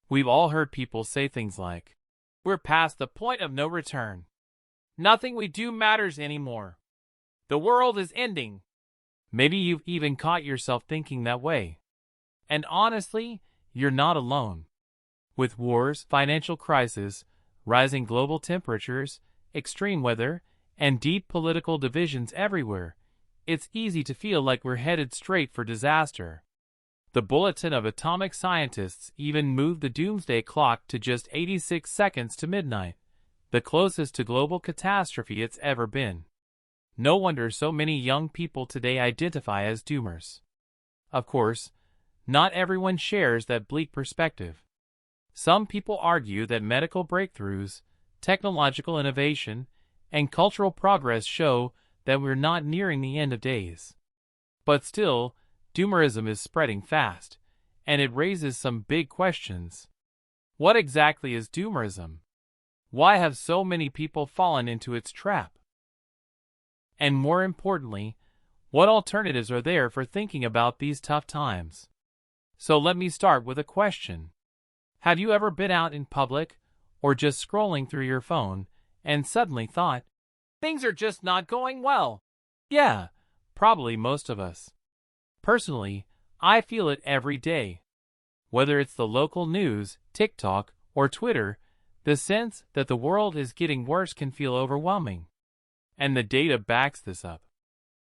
We've all heard people say things like, "We're past the point of no return. Nothing we do matters anymore. The world is ending." Maybe you've even caught yourself thinking that way. And honestly, you're not alone. With wars, financial crisis, rising global temperatures, extreme weather, and deep political divisions everywhere, it's easy to feel like we're headed straight for disaster. The Bulletin of Atomic Scientists even moved the doomsday clock to just 86 seconds to midnight, the closest to global catastrophe it's ever been. No wonder so many young people today identify as doomers. Of course, not everyone shares that bleak perspective. Some people argue that medical breakthroughs, technological innovation, and cultural progress show that we're not nearing the end of days. But still, doomerism is spreading fast, and it raises some big questions. What exactly is doomerism? Why have so many people fallen into its trap? And more importantly, what alternatives are there for thinking about these tough times? So let me start with a question. Have you ever been out in public, or just scrolling through your phone, and suddenly thought, "Things are just not going well"? Yeah, probably most of us. Personally, I feel it every day. Whether it's the local news, TikTok, or Twitter, the sense that the world is getting worse can feel overwhelming. And the data backs this up.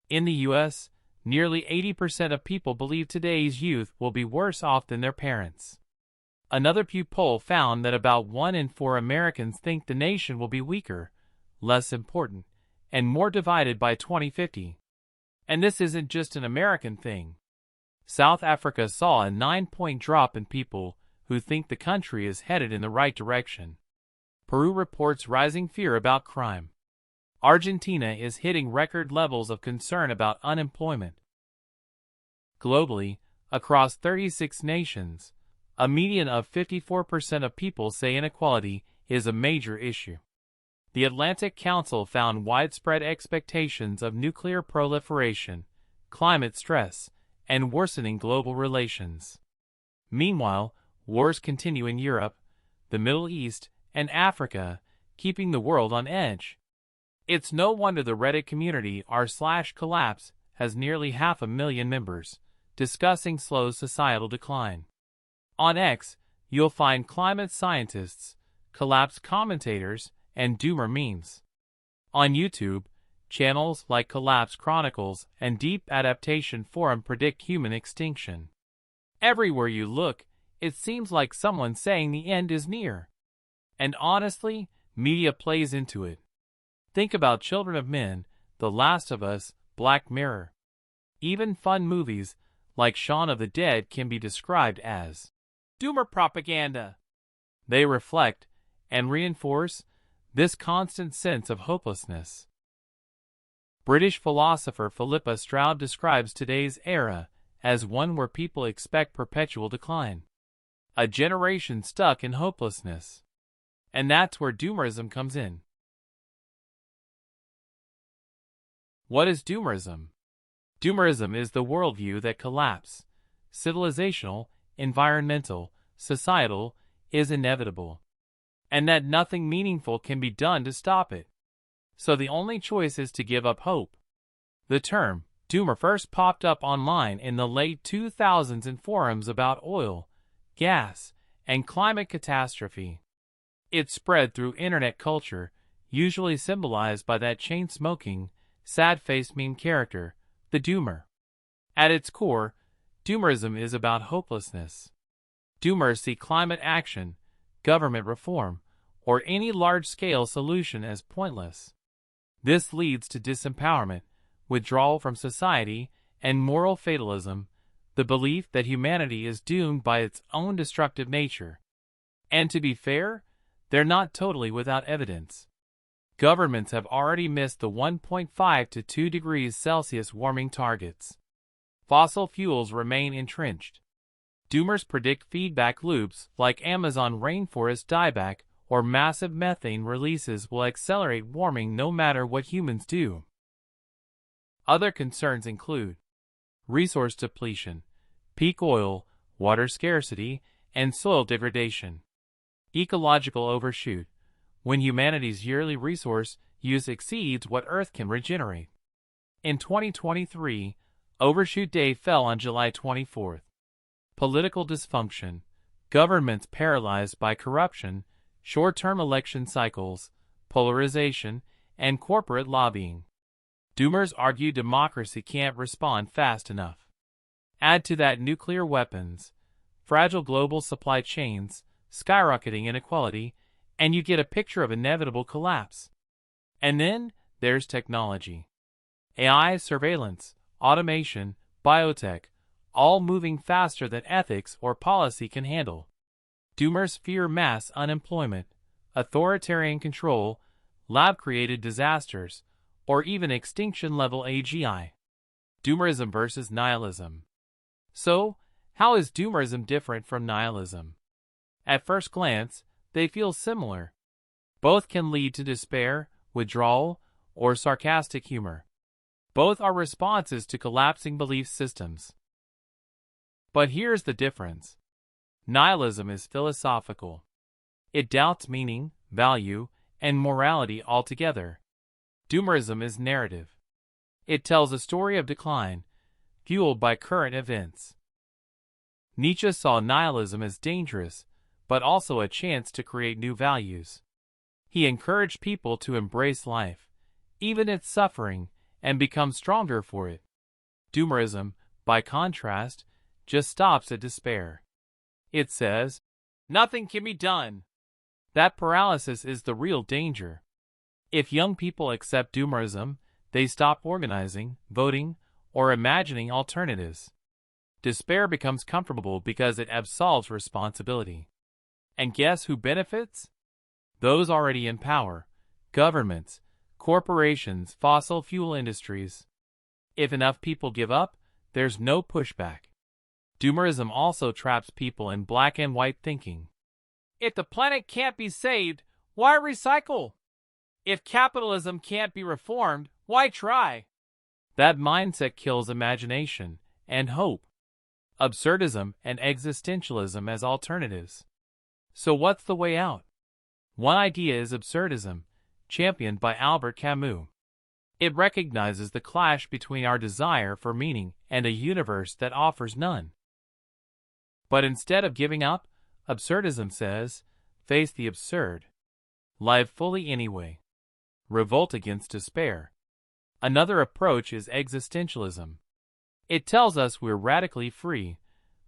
In the US, nearly 80% of people believe today's youth will be worse off than their parents. Another Pew poll found that about 1 in 4 Americans think the nation will be weaker, less important, and more divided by 2050. And this isn't just an American thing. South Africa saw a 9-point drop in people who think the country is headed in the right direction. Peru reports rising fear about crime. Argentina is hitting record levels of concern about unemployment. Globally, across 36 nations, a median of 54% of people say inequality is a major issue. The Atlantic Council found widespread expectations of nuclear proliferation, climate stress, and worsening global relations. Meanwhile, wars continue in Europe, the Middle East, and Africa, keeping the world on edge. It's no wonder the Reddit community r/collapse has nearly 500,000 members, discussing slow societal decline. On X, you'll find climate scientists, collapse commentators, and doomer memes. On YouTube, channels like Collapse Chronicles and Deep Adaptation Forum predict human extinction. Everywhere you look, it seems like someone's saying the end is near. And honestly, media plays into it. Think about Children of Men, The Last of Us, Black Mirror. Even fun movies like Shaun of the Dead can be described as doomer propaganda. They reflect and reinforce this constant sense of hopelessness. British philosopher Philippa Stroud describes today's era as one where people expect perpetual decline. A generation stuck in hopelessness. And that's where doomerism comes in. What is doomerism? Doomerism is the worldview that collapse, civilizational, environmental, societal, is inevitable, and that nothing meaningful can be done to stop it. So the only choice is to give up hope. The term doomer first popped up online in the late 2000s in forums about oil, gas, and climate catastrophe. It spread through internet culture, usually symbolized by that chain-smoking, sad-faced meme character, the doomer. At its core, doomerism is about hopelessness. Doomers see climate action, government reform, or any large-scale solution as pointless. This leads to disempowerment, withdrawal from society, and moral fatalism, the belief that humanity is doomed by its own destructive nature. And to be fair, they're not totally without evidence. Governments have already missed the 1.5 to 2 degrees Celsius warming targets. Fossil fuels remain entrenched. Doomers predict feedback loops like Amazon rainforest dieback or massive methane releases will accelerate warming no matter what humans do. Other concerns include resource depletion, peak oil, water scarcity, and soil degradation. Ecological overshoot, when humanity's yearly resource use exceeds what Earth can regenerate. In 2023, Overshoot Day fell on July 24th. Political dysfunction, governments paralyzed by corruption, short-term election cycles, polarization, and corporate lobbying. Doomers argue democracy can't respond fast enough. Add to that nuclear weapons, fragile global supply chains, skyrocketing inequality, and you get a picture of inevitable collapse. And then there's technology. AI, surveillance, automation, biotech, all moving faster than ethics or policy can handle. Doomers fear mass unemployment, authoritarian control, lab-created disasters, or even extinction-level AGI. Doomerism versus nihilism. So, how is doomerism different from nihilism? At first glance, they feel similar. Both can lead to despair, withdrawal, or sarcastic humor. Both are responses to collapsing belief systems. But here's the difference. Nihilism is philosophical. It doubts meaning, value, and morality altogether. Doomerism is narrative. It tells a story of decline, fueled by current events. Nietzsche saw nihilism as dangerous, but also a chance to create new values. He encouraged people to embrace life, even its suffering, and become stronger for it. Doomerism, by contrast, just stops at despair. It says, nothing can be done. That paralysis is the real danger. If young people accept doomerism, they stop organizing, voting, or imagining alternatives. Despair becomes comfortable because it absolves responsibility. And guess who benefits? Those already in power: governments, corporations, fossil fuel industries. If enough people give up, there's no pushback. Doomerism also traps people in black and white thinking. If the planet can't be saved, why recycle? If capitalism can't be reformed, why try? That mindset kills imagination and hope. Absurdism and existentialism as alternatives. So what's the way out? One idea is absurdism, championed by Albert Camus. It recognizes the clash between our desire for meaning and a universe that offers none. But instead of giving up, absurdism says, face the absurd. Live fully anyway. Revolt against despair. Another approach is existentialism. It tells us we're radically free,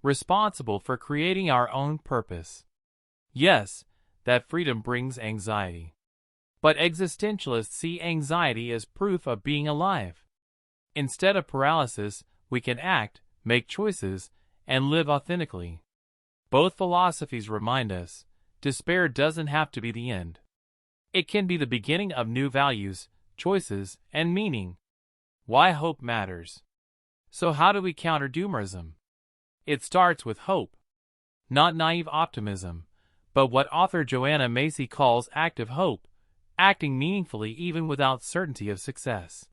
responsible for creating our own purpose. Yes, that freedom brings anxiety. But existentialists see anxiety as proof of being alive. Instead of paralysis, we can act, make choices, and live authentically. Both philosophies remind us, despair doesn't have to be the end. It can be the beginning of new values, choices, and meaning. Why hope matters. So how do we counter doomerism? It starts with hope. Not naive optimism, but what author Joanna Macy calls active hope, acting meaningfully even without certainty of success.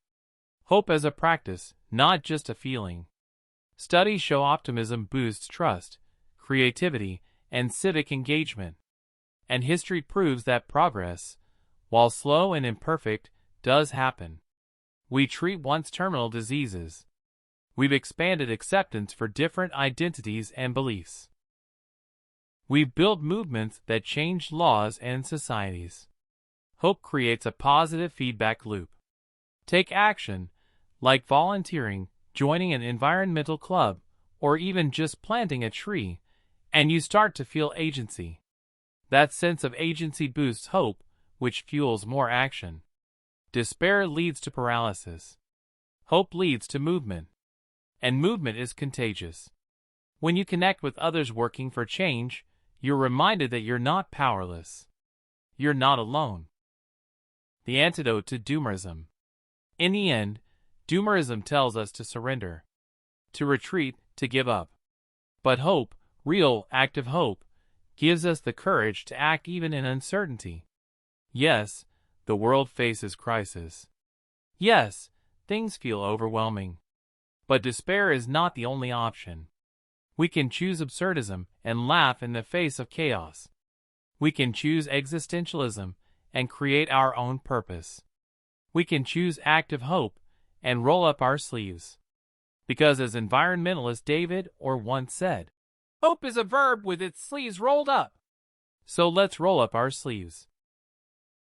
Hope as a practice, not just a feeling. Studies show optimism boosts trust, creativity, and civic engagement. And history proves that progress, while slow and imperfect, does happen. We treat once terminal diseases. We've expanded acceptance for different identities and beliefs. We've built movements that change laws and societies. Hope creates a positive feedback loop. Take action, like volunteering, joining an environmental club, or even just planting a tree, and you start to feel agency. That sense of agency boosts hope, which fuels more action. Despair leads to paralysis. Hope leads to movement. And movement is contagious. When you connect with others working for change, you're reminded that you're not powerless. You're not alone. The antidote to doomerism. In the end, doomerism tells us to surrender, to retreat, to give up. But hope, real, active hope, gives us the courage to act even in uncertainty. Yes, the world faces crisis. Yes, things feel overwhelming. But despair is not the only option. We can choose absurdism and laugh in the face of chaos. We can choose existentialism and create our own purpose. We can choose active hope and roll up our sleeves. Because as environmentalist David Orr once said, hope is a verb with its sleeves rolled up. So let's roll up our sleeves.